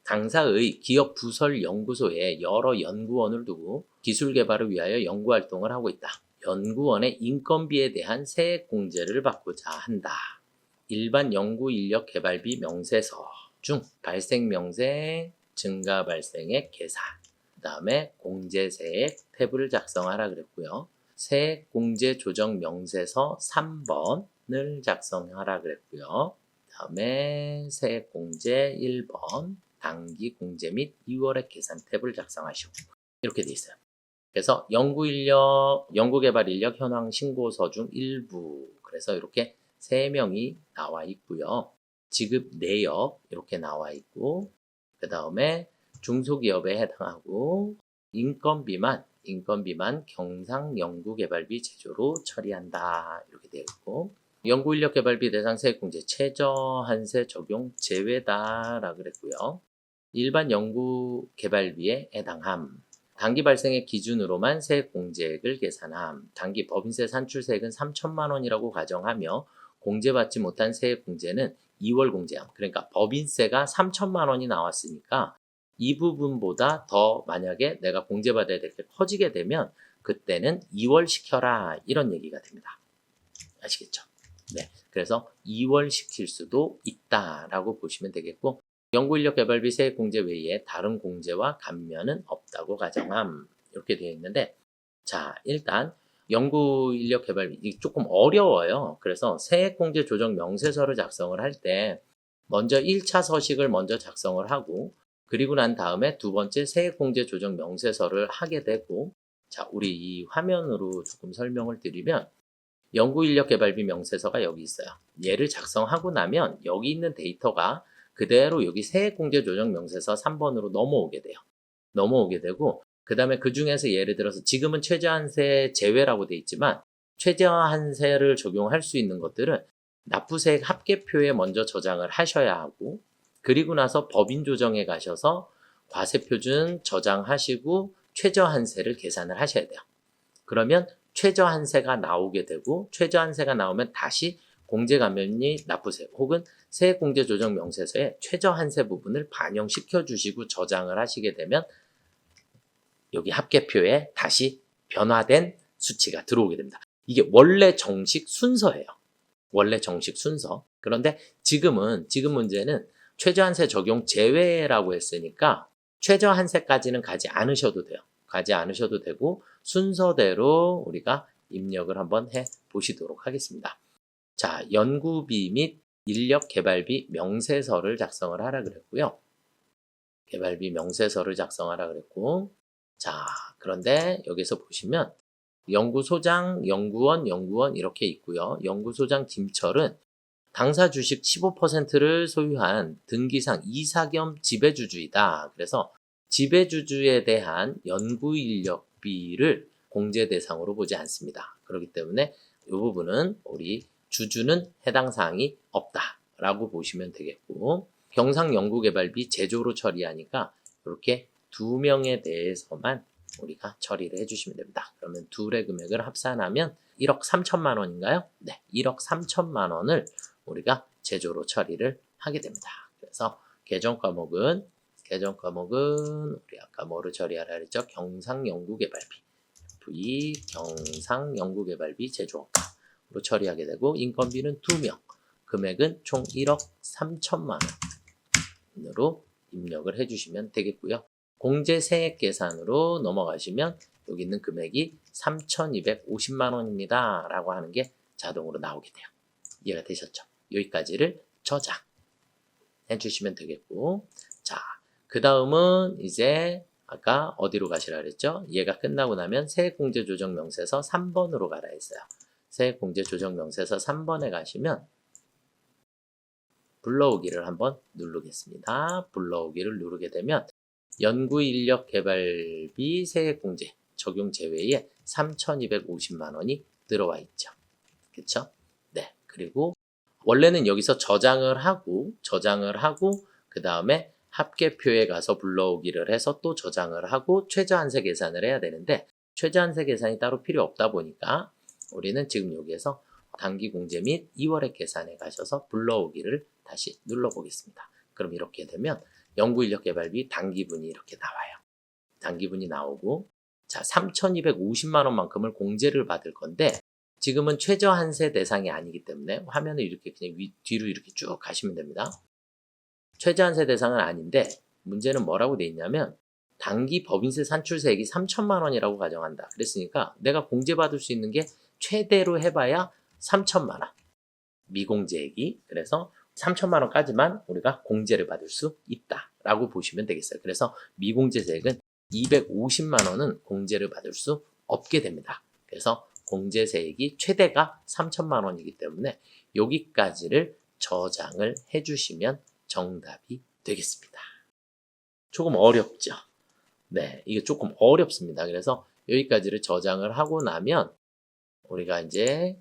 당사의 기업 부설 연구소에 여러 연구원을 두고 기술 개발을 위하여 연구활동을 하고 있다. 연구원의 인건비에 대한 세액 공제를 받고자 한다. 일반 연구 인력 개발비 명세서 중 발생 명세, 증가 발생액 계산, 그 다음에 공제세액 탭을 작성하라 그랬고요. 세액 공제 조정 명세서 3번을 작성하라 그랬고요. 그 다음에 세액 공제 1번, 당기 공제 및 2월액 계산 탭을 작성하시고 이렇게 돼 있어요. 그래서 연구개발 인력 현황 신고서 중 일부, 그래서 이렇게 3명이 나와 있고요. 지급 내역 이렇게 나와 있고, 그 다음에 중소기업에 해당하고 인건비만 경상연구개발비 제조로 처리한다 이렇게 되어 있고, 연구인력개발비 대상 세액공제 최저한세 적용 제외다라고 그랬고요. 일반 연구개발비에 해당함. 단기 발생액 기준으로만 세액공제액을 계산함. 단기 법인세 산출세액은 3천만 원이라고 가정하며 공제받지 못한 세액공제는 2월 공제함. 그러니까 법인세가 3천만 원이 나왔으니까 이 부분보다 더 만약에 내가 공제받아야 될 게 커지게 되면 그때는 2월 시켜라 이런 얘기가 됩니다. 아시겠죠? 네, 그래서 2월 시킬 수도 있다라고 보시면 되겠고, 연구인력 개발비 세액 공제 외에 다른 공제와 감면은 없다고 가정함 이렇게 되어 있는데, 자 일단 연구인력 개발비 조금 어려워요. 그래서 세액 공제 조정 명세서를 작성을 할 때 먼저 1차 서식을 먼저 작성을 하고, 그리고 난 다음에 두 번째 세액 공제 조정 명세서를 하게 되고, 자 우리 이 화면으로 조금 설명을 드리면 연구인력 개발비 명세서가 여기 있어요. 얘를 작성하고 나면 여기 있는 데이터가 그대로 여기 세액공제조정명세서 3번으로 넘어오게 돼요. 넘어오게 되고, 그 다음에 그 중에서 예를 들어서 지금은 최저한세 제외라고 돼 있지만 최저한세를 적용할 수 있는 것들은 납부세액 합계표에 먼저 저장을 하셔야 하고, 그리고 나서 법인조정에 가셔서 과세표준 저장하시고 최저한세를 계산을 하셔야 돼요. 그러면 최저한세가 나오게 되고, 최저한세가 나오면 다시 공제감면이 납부세 혹은 세액공제조정 명세서에 최저한세 부분을 반영시켜 주시고 저장을 하시게 되면 여기 합계표에 다시 변화된 수치가 들어오게 됩니다. 이게 원래 정식 순서예요. 원래 정식 순서. 그런데 지금 문제는 최저한세 적용 제외라고 했으니까 최저한세까지는 가지 않으셔도 돼요. 가지 않으셔도 되고 순서대로 우리가 입력을 한번 해 보시도록 하겠습니다. 자, 연구비 및 인력 개발비 명세서를 작성을 하라 그랬고요. 개발비 명세서를 작성하라 그랬고, 자, 그런데 여기서 보시면 연구소장, 연구원 이렇게 있고요. 연구소장 김철은 당사 주식 15%를 소유한 등기상 이사 겸 지배주주이다. 그래서 지배주주에 대한 연구인력비를 공제 대상으로 보지 않습니다. 그렇기 때문에 이 부분은 우리 주주는 해당 사항이 없다라고 보시면 되겠고, 경상연구개발비 제조로 처리하니까 이렇게 2명에 대해서만 우리가 처리를 해주시면 됩니다. 그러면 둘의 금액을 합산하면 1억 3천만 원인가요? 네, 1억 3천만 원을 우리가 제조로 처리를 하게 됩니다. 그래서 개정 과목은 우리 아까 뭐를 처리하라 그랬죠? 경상연구개발비, 경상연구개발비 제조업가로 처리하게 되고, 인건비는 2명, 금액은 총 1억 3천만 원으로 입력을 해주시면 되겠고요. 공제세액 계산으로 넘어가시면 여기 있는 금액이 3,250만 원입니다 라고 하는 게 자동으로 나오게 돼요. 이해가 되셨죠? 여기까지를 저장해 주시면 되겠고, 자, 그 다음은 이제 아까 어디로 가시라 그랬죠? 얘가 끝나고 나면 세액공제조정명세서 3번으로 가라 했어요. 세액공제조정명세서 3번에 가시면 불러오기를 한번 누르겠습니다. 불러오기를 누르게 되면 연구인력 개발비 세액공제 적용 제외에 3,250만 원이 들어와 있죠. 그쵸? 네. 그리고 원래는 여기서 저장을 하고 그 다음에 합계표에 가서 불러오기를 해서 또 저장을 하고 최저한세 계산을 해야 되는데, 최저한세 계산이 따로 필요 없다 보니까 우리는 지금 여기에서 단기공제 및 2월액 계산에 가셔서 불러오기를 다시 눌러보겠습니다. 그럼 이렇게 되면 연구인력개발비 당기분이 이렇게 나와요. 당기분이 나오고, 자, 3,250만 원만큼을 공제를 받을 건데, 지금은 최저한세 대상이 아니기 때문에 화면을 이렇게 그냥 뒤로 이렇게 쭉 가시면 됩니다. 최저한세 대상은 아닌데, 문제는 뭐라고 돼 있냐면, 당기 법인세 산출세액이 3천만 원이라고 가정한다. 그랬으니까 내가 공제받을 수 있는 게 최대로 해봐야 3천만 원. 미공제액이. 그래서 3천만 원까지만 우리가 공제를 받을 수 있다라고 보시면 되겠어요. 그래서 미공제세액은 250만 원은 공제를 받을 수 없게 됩니다. 그래서 공제세액이 최대가 3천만 원이기 때문에 여기까지를 저장을 해주시면 정답이 되겠습니다. 조금 어렵죠? 네, 이게 조금 어렵습니다. 그래서 여기까지를 저장을 하고 나면 우리가 이제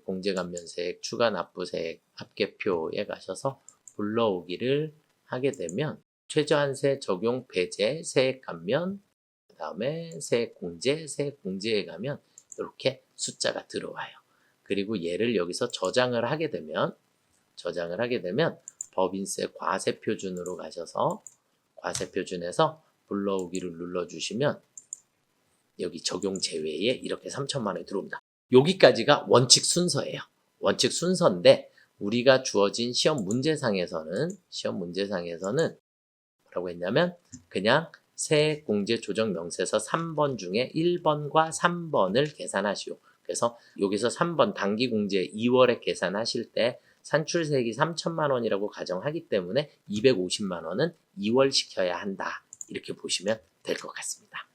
공제감면세액, 추가납부세액, 합계표에 가셔서 불러오기를 하게 되면 최저한세 적용 배제, 세액감면, 그 다음에 세액공제, 세액공제에 가면 이렇게 숫자가 들어와요. 그리고 얘를 여기서 저장을 하게 되면 법인세 과세표준으로 가셔서 과세표준에서 불러오기를 눌러주시면 여기 적용 제외에 이렇게 3천만 원이 들어옵니다. 여기까지가 원칙 순서예요. 원칙 순서인데 우리가 주어진 시험 문제상에서는 뭐라고 했냐면 그냥 세액공제 조정 명세서 3번 중에 1번과 3번을 계산하시오. 그래서 여기서 3번 당기공제 2월에 계산하실 때 산출세액이 3천만 원이라고 가정하기 때문에 250만 원은 2월 시켜야 한다. 이렇게 보시면 될 것 같습니다.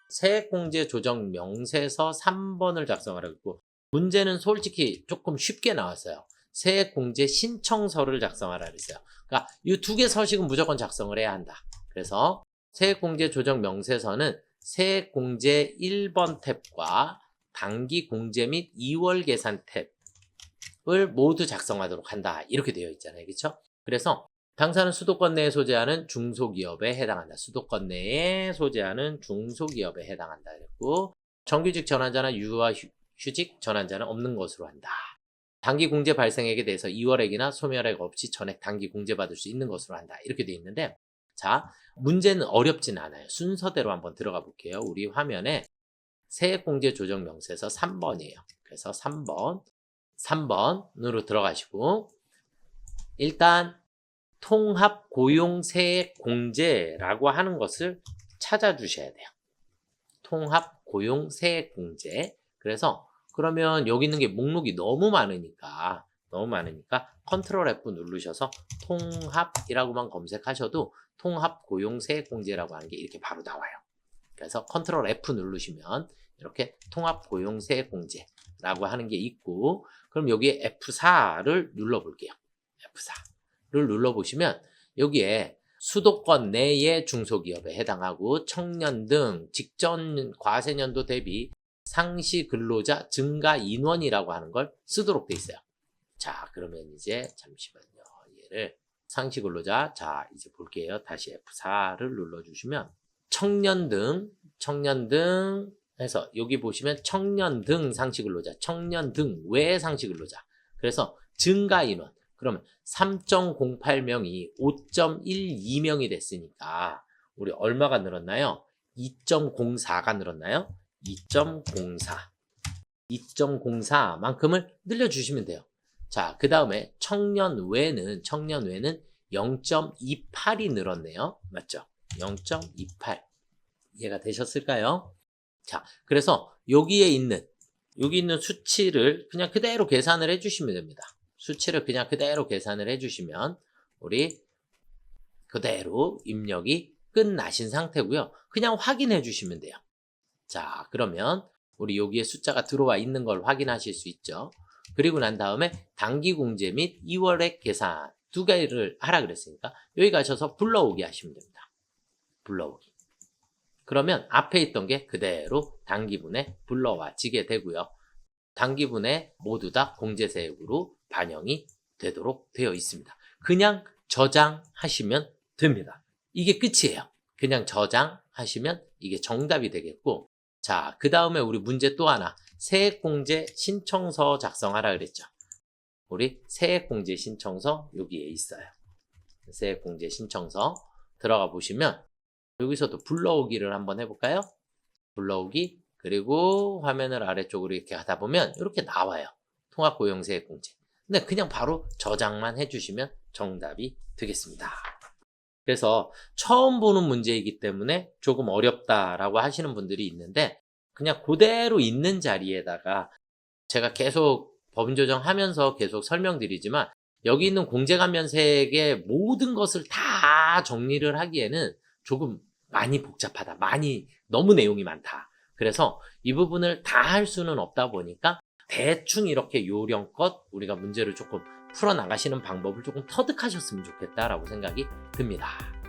세액공제 조정 명세서 3번을 작성하라고 했고 문제는 솔직히 조금 쉽게 나왔어요. 세액공제 신청서를 작성하라 그랬어요. 그러니까 이 두 개 서식은 무조건 작성을 해야 한다. 그래서 세액공제 조정 명세서는 세액공제 1번 탭과 당기공제 및 2월 계산 탭을 모두 작성하도록 한다. 이렇게 되어 있잖아요. 그렇죠? 그래서 당사는 수도권 내에 소재하는 중소기업에 해당한다. 수도권 내에 소재하는 중소기업에 해당한다. 그랬고 정규직 전환자나 유아 휴직 전환자는 없는 것으로 한다. 당기공제 발생액에 대해서 2월액이나 소멸액 없이 전액 당기공제 받을 수 있는 것으로 한다. 이렇게 되어 있는데 자, 문제는 어렵진 않아요. 순서대로 한번 들어가 볼게요. 우리 화면에 세액공제 조정 명세서 3번이에요. 그래서 3번으로 들어가시고 일단 통합 고용세액 공제라고 하는 것을 찾아주셔야 돼요. 통합 고용세액 공제. 그래서 그러면 여기 있는 게 목록이 너무 많으니까 컨트롤 F 누르셔서 통합이라고만 검색하셔도 통합 고용세액 공제라고 하는 게 이렇게 바로 나와요. 그래서 컨트롤 F 누르시면 이렇게 통합 고용세액 공제라고 하는 게 있고 그럼 여기에 F4를 눌러볼게요. F4를 눌러보시면 여기에 수도권 내의 중소기업에 해당하고 청년 등 직전 과세년도 대비 상시 근로자 증가 인원이라고 하는 걸 쓰도록 돼 있어요. 자, 그러면 이제 잠시만요. 얘를 상시 근로자, 자, 이제 볼게요. 다시 F4를 눌러주시면 청년 등 해서 여기 보시면 청년 등 상시 근로자, 청년 등 외 상시 근로자. 그래서 증가 인원. 그러면 3.08명이 5.12명이 됐으니까 우리 얼마가 늘었나요? 2.04가 늘었나요? 2.04만큼을 늘려주시면 돼요. 자, 그 다음에 청년 외는 0.28이 늘었네요. 맞죠? 0.28 이해가 되셨을까요? 자, 그래서 여기 있는 수치를 그냥 그대로 계산을 해주시면 됩니다. 수치를 그냥 그대로 계산을 해주시면 우리 그대로 입력이 끝나신 상태고요. 그냥 확인해 주시면 돼요. 자, 그러면 우리 여기에 숫자가 들어와 있는 걸 확인하실 수 있죠. 그리고 난 다음에 당기공제 및 2월액 계산 두 개를 하라 그랬으니까 여기 가셔서 불러오기 하시면 됩니다. 불러오기. 그러면 앞에 있던 게 그대로 당기분에 불러와지게 되고요. 당기분에 모두 다 공제세액으로 반영이 되도록 되어 있습니다. 그냥 저장하시면 됩니다. 이게 끝이에요. 그냥 저장하시면 이게 정답이 되겠고 자, 그 다음에 우리 문제 또 하나 세액공제 신청서 작성하라 그랬죠. 우리 세액공제 신청서 여기에 있어요. 세액공제 신청서 들어가 보시면 여기서도 불러오기를 한번 해볼까요? 불러오기, 그리고 화면을 아래쪽으로 이렇게 하다 보면 이렇게 나와요. 통합고용세액공제. 근데 그냥 바로 저장만 해주시면 정답이 되겠습니다. 그래서 처음 보는 문제이기 때문에 조금 어렵다라고 하시는 분들이 있는데 그냥 그대로 있는 자리에다가 제가 계속 법인 조정하면서 계속 설명드리지만 여기 있는 공제감면세액의 모든 것을 다 정리를 하기에는 조금 많이 복잡하다. 너무 내용이 많다. 그래서 이 부분을 다 할 수는 없다 보니까 대충 이렇게 요령껏 우리가 문제를 조금 풀어나가시는 방법을 조금 터득하셨으면 좋겠다라고 생각이 듭니다.